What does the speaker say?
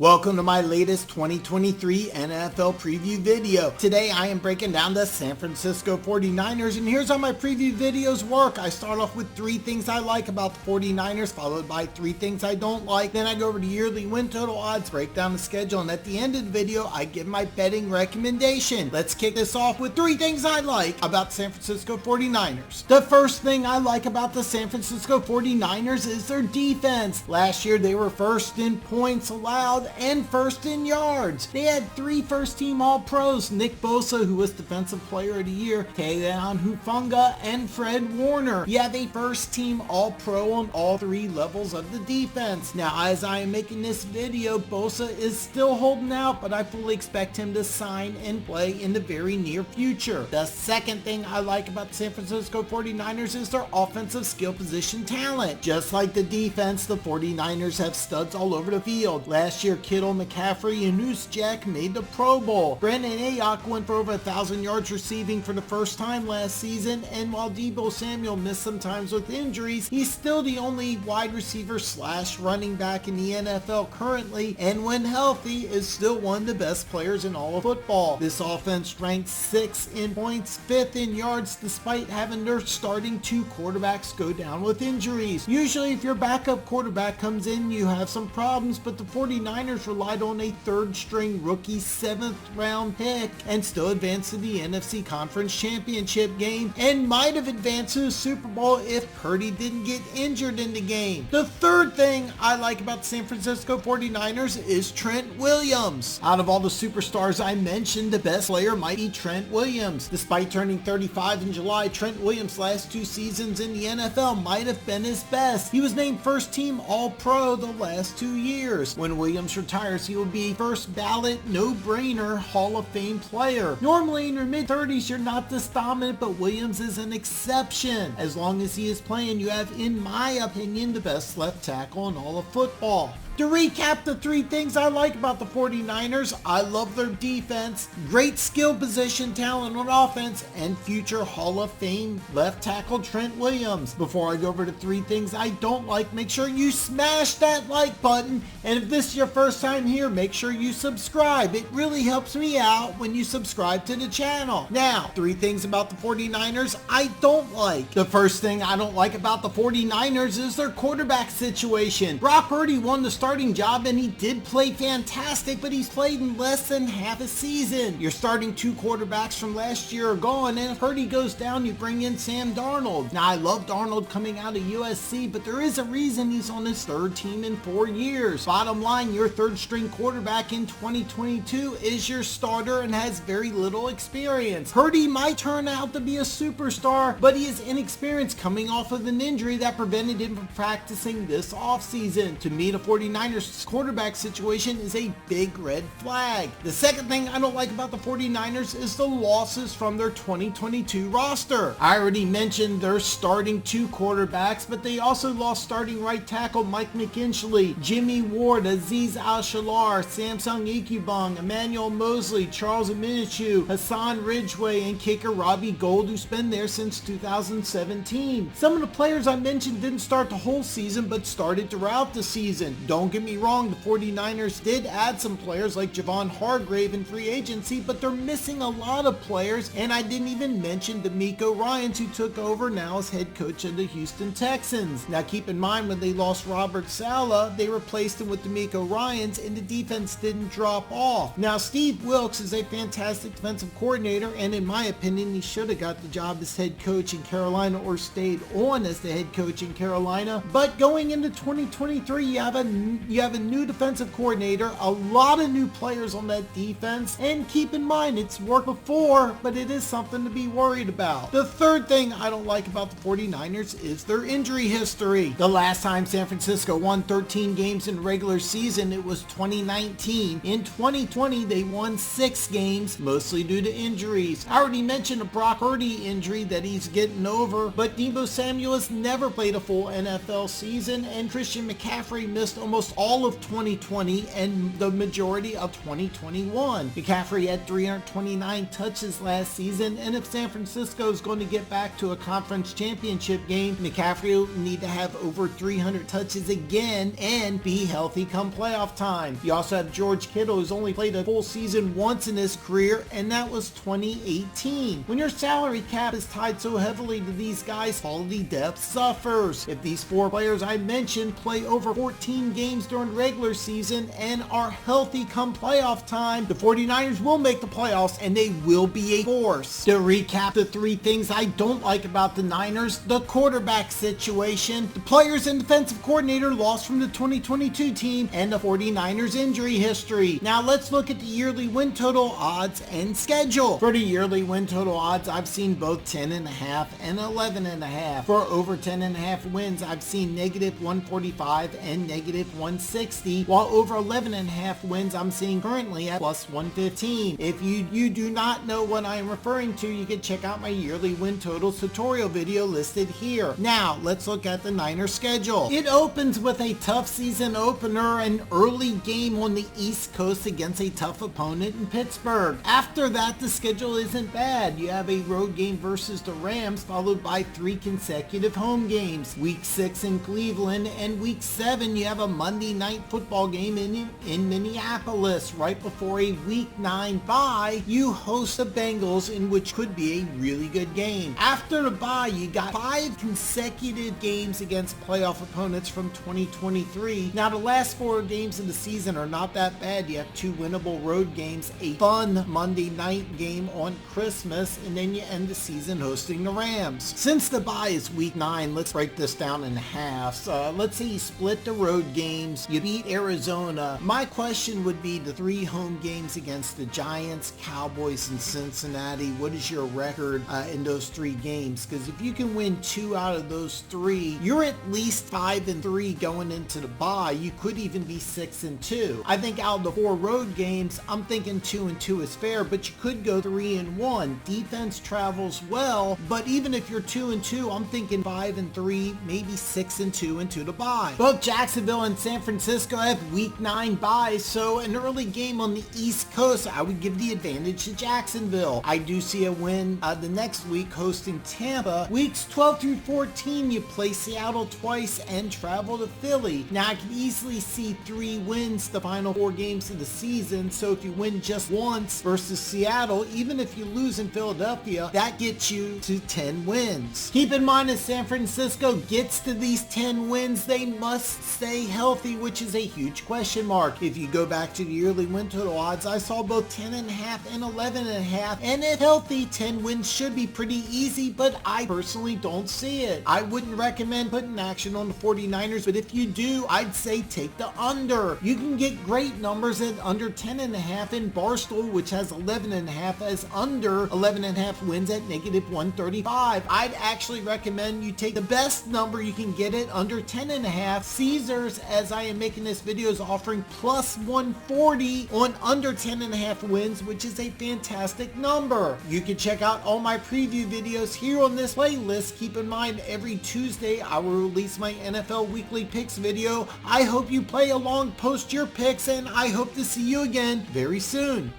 Welcome to my latest 2023 NFL preview video. Today I am breaking down the San Francisco 49ers, and here's how my preview videos work. I start off with 3 things I like about the 49ers, followed by 3 things I don't like. Then I go over to yearly win total odds, break down the schedule, and at the end of the video I give my betting recommendation. Let's kick this off with 3 things I like about the San Francisco 49ers. The first thing I like about the San Francisco 49ers is their defense. Last year they were first in points allowed and first in yards. They had 3 first-team All-Pros, Nick Bosa, who was Defensive Player of the Year, Taylor Hufanga, and Fred Warner. You have a first-team All-Pro on all 3 levels of the defense. Now, as I am making this video, Bosa is still holding out, but I fully expect him to sign and play in the very near future. The second thing I like about the San Francisco 49ers is their offensive skill position talent. Just like the defense, the 49ers have studs all over the field. Last year, Kittle, McCaffrey, and Jack made the Pro Bowl. Brandon Ayuk went for over 1,000 yards receiving for the first time last season, and while Deebo Samuel missed some times with injuries, he's still the only wide receiver / running back in the NFL currently, and when healthy is still one of the best players in all of football. This offense ranks 6th in points, 5th in yards, despite having their starting 2 quarterbacks go down with injuries. Usually if your backup quarterback comes in, you have some problems, but the 49ers relied on a 3rd-string rookie 7th-round pick and still advanced to the NFC Conference Championship game and might have advanced to the Super Bowl if Purdy didn't get injured in the game. The third thing I like about the San Francisco 49ers is Trent Williams. Out of all the superstars I mentioned, the best player might be Trent Williams. Despite turning 35 in July, Trent Williams' last 2 seasons in the NFL might have been his best. He was named first-team All-Pro the last 2 years. When Williams retires, he will be a first ballot, no-brainer Hall of Fame player. Normally in your mid-30s, you're not this dominant, but Williams is an exception. As long as he is playing, you have, in my opinion, the best left tackle in all of football. To recap the 3 things I like about the 49ers, I love their defense, great skill position talent on offense, and future Hall of Fame left tackle Trent Williams. Before I go over to 3 things I don't like, make sure you smash that like button, and if this is your first time here, make sure you subscribe. It really helps me out when you subscribe to the channel. Now, 3 things about the 49ers I don't like. The first thing I don't like about the 49ers is their quarterback situation. Brock Purdy won the starting job and he did play fantastic, but he's played in less than half a season. Your starting 2 quarterbacks from last year are gone, and if Purdy goes down, you bring in Sam Darnold. Now, I love Darnold coming out of USC, but there is a reason he's on his 3rd team in 4 years. Bottom line, your 3rd-string quarterback in 2022 is your starter and has very little experience. Purdy might turn out to be a superstar, but he is inexperienced coming off of an injury that prevented him from practicing this offseason. To me, the 49ers quarterback situation is a big red flag. The second thing I don't like about the 49ers is the losses from their 2022 roster. I already mentioned their starting 2 quarterbacks, but they also lost starting right tackle Mike McKinley, Jimmy Ward, Azeez Al-Shalar, Samsung Ikubong, Emmanuel Mosley, Charles Minshew, Hassan Ridgeway, and kicker Robbie Gould, who's been there since 2017. Some of the players I mentioned didn't start the whole season, but started throughout the season. Don't get me wrong, the 49ers did add some players like Javon Hargrave in free agency, but they're missing a lot of players, and I didn't even mention DeMeco Ryans, who took over now as head coach of the Houston Texans. Now keep in mind, when they lost Robert Saleh, they replaced him with DeMeco Ryans, and the defense didn't drop off. Now Steve Wilks is a fantastic defensive coordinator, and in my opinion, he should have got the job as head coach in Carolina or stayed on as the head coach in Carolina. But going into 2023, you have a new defensive coordinator, a lot of new players on that defense, and keep in mind, it's worked before, but it is something to be worried about. The third thing I don't like about the 49ers is their injury history. The last time San Francisco won 13 games in regular season, it was 2019. In 2020, they won 6 games, mostly due to injuries. I already mentioned a Brock Purdy injury that he's getting over, but Deebo Samuel has never played a full NFL season, and Christian McCaffrey missed almost almost all of 2020 and the majority of 2021. McCaffrey had 329 touches last season, and if San Francisco is going to get back to a conference championship game, McCaffrey will need to have over 300 touches again and be healthy come playoff time. You also have George Kittle, who's only played a full season once in his career, and that was 2018. When your salary cap is tied so heavily to these guys, quality depth suffers. If these four players I mentioned play over 14 games during regular season and are healthy come playoff time, the 49ers will make the playoffs and they will be a force. To recap the three things I don't like about the Niners: the quarterback situation, the players and defensive coordinator lost from the 2022 team, and the 49ers injury history. Now let's look at the yearly win total odds and schedule. For the yearly win total odds, I've seen both 10.5 and 11.5. For over 10.5 wins, I've seen -145 and -160, while over 11.5 wins I'm seeing currently at +115. If you do not know what I am referring to, you can check out my yearly win totals tutorial video listed here. Now let's look at the Niners schedule. It opens with a tough season opener, an early game on the East Coast against a tough opponent in Pittsburgh. After that, the schedule isn't bad. You have a road game versus the Rams, followed by 3 consecutive home games. Week 6 in Cleveland, and week 7 you have a Monday night football game in Minneapolis. Right before a week 9 bye, you host the Bengals, in which could be a really good game. After the bye, you got 5 consecutive games against playoff opponents from 2023. Now the last 4 games of the season are not that bad. You have 2 winnable road games, a fun Monday night game on Christmas, and then you end the season hosting the Rams. Since the bye is week 9, let's break this down in halves. Let's say you split the road games, you beat Arizona. My question would be the 3 home games against the Giants, Cowboys, and Cincinnati. What is your record in those 3 games? Because if you can win 2 out of those 3, you're at least 5-3 going into the bye. You could even be 6-2. I think out of the 4 road games, I'm thinking 2-2 is fair, but you could go 3-1. Defense travels well, but even if you're 2-2, I'm thinking 5-3, maybe 6-2 into the bye. Both Jacksonville and San Francisco have week 9 byes, so an early game on the East Coast, I would give the advantage to Jacksonville. I do see a win the next week hosting Tampa. Weeks 12 through 14, you play Seattle twice and travel to Philly. Now I can easily see 3 wins the final 4 games of the season, so if you win just once versus Seattle, even if you lose in Philadelphia, that gets you to 10 wins. Keep in mind, as San Francisco gets to these 10 wins, they must stay healthy, which is a huge question mark. If you go back to the yearly win total odds, I saw both 10.5 and 11.5, and if healthy, 10 wins should be pretty easy, but I personally don't see it. I wouldn't recommend putting action on the 49ers, but if you do, I'd say take the under. You can get great numbers at under 10.5 in Barstool, which has 11.5 as under 11.5 wins at -135. I'd actually recommend you take the best number you can get it under 10.5. Caesars, as I am making this video, is offering +140 on under 10.5 wins, which is a fantastic number. You can check out all my preview videos here on this playlist. Keep in mind, every Tuesday I will release my NFL Weekly Picks video. I hope you play along, post your picks, and I hope to see you again very soon.